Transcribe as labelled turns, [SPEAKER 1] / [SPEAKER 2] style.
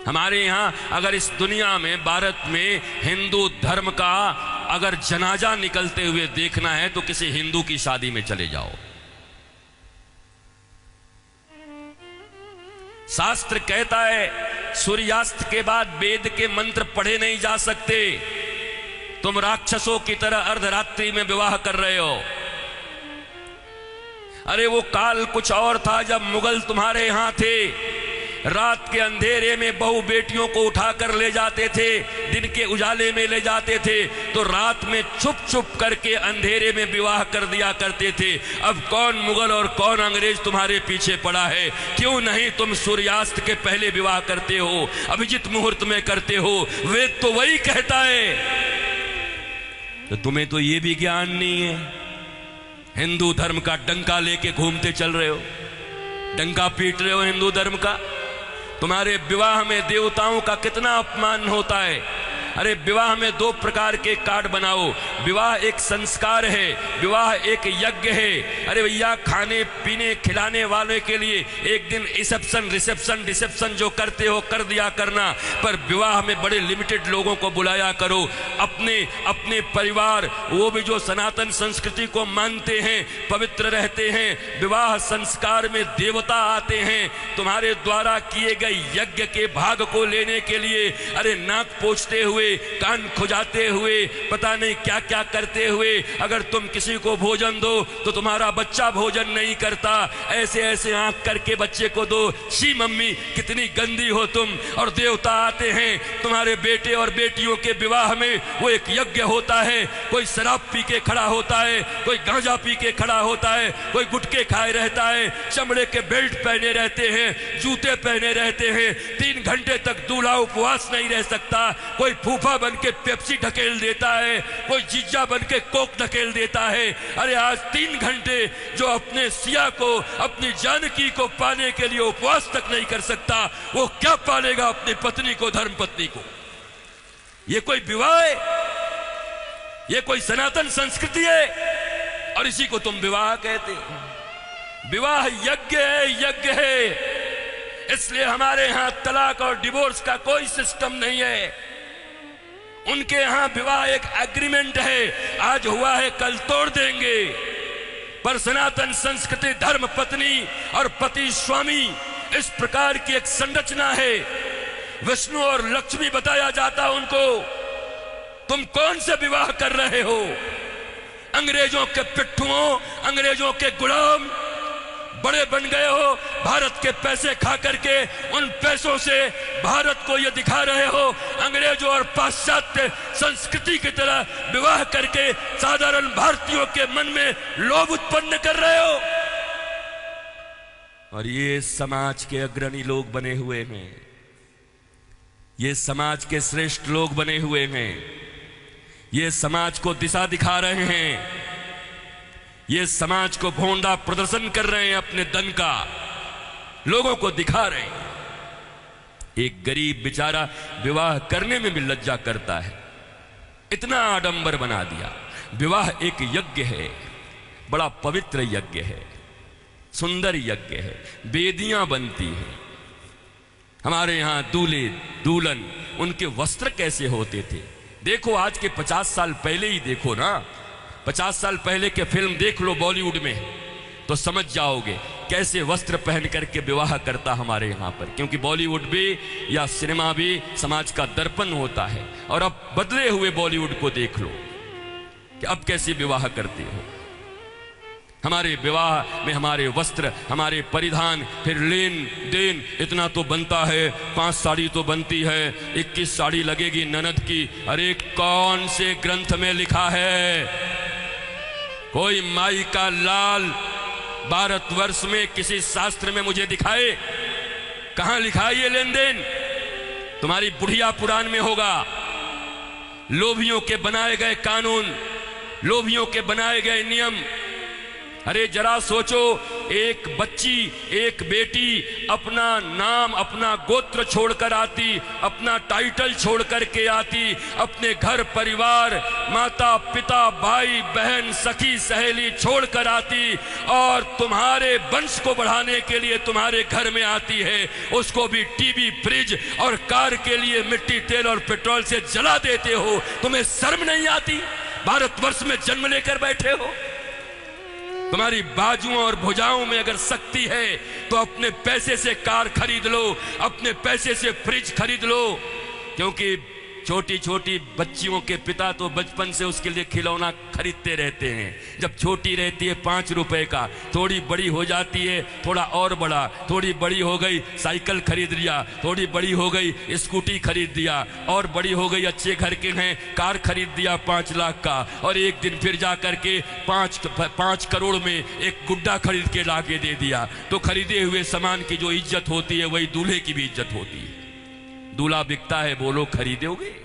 [SPEAKER 1] हमारे यहाँ अगर इस दुनिया में, भारत में हिंदू धर्म का अगर जनाजा निकलते हुए देखना है तो किसी हिंदू की शादी में चले जाओ। शास्त्र कहता है सूर्यास्त के बाद वेद के मंत्र पढ़े नहीं जा सकते। तुम राक्षसों की तरह अर्धरात्रि में विवाह कर रहे हो। अरे वो काल कुछ और था जब मुगल तुम्हारे यहां थे। रात के अंधेरे में बहू बेटियों को उठाकर ले जाते थे, दिन के उजाले में ले जाते थे, तो रात में छुप छुप करके अंधेरे में विवाह कर दिया करते थे। अब कौन मुगल और कौन अंग्रेज तुम्हारे पीछे पड़ा है? क्यों नहीं तुम सूर्यास्त के पहले विवाह करते हो, अभिजित मुहूर्त में करते हो? वेद तो वही कहता है। तो तुम्हें तो ये भी ज्ञान नहीं है। हिंदू धर्म का डंका लेके घूमते चल रहे हो, डंका पीट रहे हो हिंदू धर्म का। तुम्हारे विवाह में देवताओं का कितना अपमान होता है। अरे विवाह में दो प्रकार के कार्ड बनाओ। विवाह एक संस्कार है, विवाह एक यज्ञ है। अरे भैया, खाने पीने खिलाने वाले के लिए एक दिन रिसेप्शन डिसेप्शन जो करते हो कर दिया करना, पर विवाह में बड़े लिमिटेड लोगों को बुलाया करो। अपने अपने परिवार, वो भी जो सनातन संस्कृति को मानते हैं, पवित्र रहते हैं। विवाह संस्कार में देवता आते हैं तुम्हारे द्वारा किए गए यज्ञ के भाग को लेने के लिए। अरे नाक पोंछते हुए, कान खुजाते हुए, पता नहीं क्या क्या करते हुए अगर तुम किसी को भोजन दो तो तुम्हारा बच्चा भोजन नहीं करता। ऐसे ऐसे आंख करके बच्चे को दो। शी मम्मी कितनी गंदी हो तुम। और देवता आते हैं तुम्हारे बेटे और बेटियों के विवाह में। वो एक यज्ञ होता है। कोई शराब पी के खड़ा होता है, कोई गांजा पी के खड़ा होता है, कोई गुटके खाए रहता है, चमड़े के बेल्ट पहने रहते हैं, जूते पहने रहते हैं। 3 घंटे तक दूल्हा उपवास नहीं रह सकता। कोई फूफा बन के पेप्सी ढकेल देता है, कोई जीजा बन के कोक ढकेल देता है। अरे आज 3 घंटे जो अपने सिया को, अपनी जानकी को पाने के लिए उपवास तक नहीं कर सकता, वो क्या पालेगा अपनी पत्नी को, धर्म पत्नी को? ये कोई विवाह है? ये कोई सनातन संस्कृति है? और इसी को तुम विवाह कहते हो। विवाह यज्ञ है, यज्ञ है। इसलिए हमारे यहां तलाक और डिवोर्स का कोई सिस्टम नहीं है। उनके यहां विवाह एक एग्रीमेंट है, आज हुआ है कल तोड़ देंगे। पर सनातन संस्कृति धर्म पत्नी और पति स्वामी, इस प्रकार की एक संरचना है। विष्णु और लक्ष्मी बताया जाता उनको। तुम कौन से विवाह कर रहे हो? अंग्रेजों के पिट्ठुओं, अंग्रेजों के गुलाम बड़े बन गए हो। भारत के पैसे खा करके उन पैसों से भारत को ये दिखा रहे हो अंग्रेजों और पाश्चात्य संस्कृति की तरह विवाह करके साधारण भारतीयों के मन में लोभ उत्पन्न कर रहे हो। और ये समाज के अग्रणी लोग बने हुए हैं, ये समाज के श्रेष्ठ लोग बने हुए हैं, ये समाज को दिशा दिखा रहे हैं, ये समाज को भोंडा प्रदर्शन कर रहे हैं, अपने धन का लोगों को दिखा रहे हैं। एक गरीब बेचारा विवाह करने में भी लज्जा करता है, इतना आडंबर बना दिया। विवाह एक यज्ञ है, बड़ा पवित्र यज्ञ है, सुंदर यज्ञ है, वेदियां बनती हैं। हमारे यहां दूल्हे दुल्हन, उनके वस्त्र कैसे होते थे देखो। आज के 50 साल पहले ही देखो ना, 50 साल पहले के फिल्म देख लो बॉलीवुड में, तो समझ जाओगे कैसे वस्त्र पहन करके विवाह करता हमारे यहाँ पर। क्योंकि बॉलीवुड भी या सिनेमा भी समाज का दर्पण होता है। और अब बदले हुए बॉलीवुड को देख लो कि अब कैसे विवाह करते हो। हमारे विवाह में हमारे वस्त्र, हमारे परिधान, फिर लेन देन इतना तो बनता है। 5 साड़ी तो बनती है, 21 साड़ी लगेगी ननद की। अरे कौन से ग्रंथ में लिखा है? कोई माई का लाल भारतवर्ष में किसी शास्त्र में मुझे दिखाए, कहां लिखा है ये लेन देन? तुम्हारी बुढ़िया पुराण में होगा। लोभियों के बनाए गए कानून, लोभियों के बनाए गए नियम, अरे जरा सोचो, एक बच्ची, एक बेटी अपना नाम, अपना गोत्र छोड़कर आती, अपना टाइटल छोड़कर के आती, अपने घर परिवार, माता पिता, भाई बहन, सखी सहेली छोड़कर आती और तुम्हारे वंश को बढ़ाने के लिए तुम्हारे घर में आती है। उसको भी टीवी, फ्रिज और कार के लिए मिट्टी, तेल और पेट्रोल से जला देते हो। तुम्हें शर्म नहीं आती? भारतवर्ष में जन्म लेकर बैठे हो। तुम्हारी बाजुओं और भुजाओं में अगर शक्ति है तो अपने पैसे से कार खरीद लो, अपने पैसे से फ्रिज खरीद लो, क्योंकि छोटी छोटी बच्चियों के पिता तो बचपन से उसके लिए खिलौना खरीदते रहते हैं। जब छोटी रहती है 5 रुपए का, थोड़ी बड़ी हो जाती है थोड़ा और बड़ा, थोड़ी बड़ी हो गई साइकिल खरीद लिया, थोड़ी बड़ी हो गई स्कूटी खरीद दिया, और बड़ी हो गई अच्छे घर के हैं कार खरीद दिया 5 लाख का, और एक दिन फिर जा करके 5 करोड़ में एक गुड्डा खरीद के लाके दे दिया। तो खरीदे हुए सामान की जो इज्जत होती है वही दूल्हे की भी इज्जत होती है। दूल्हा बिकता है, बोलो खरीदोगे?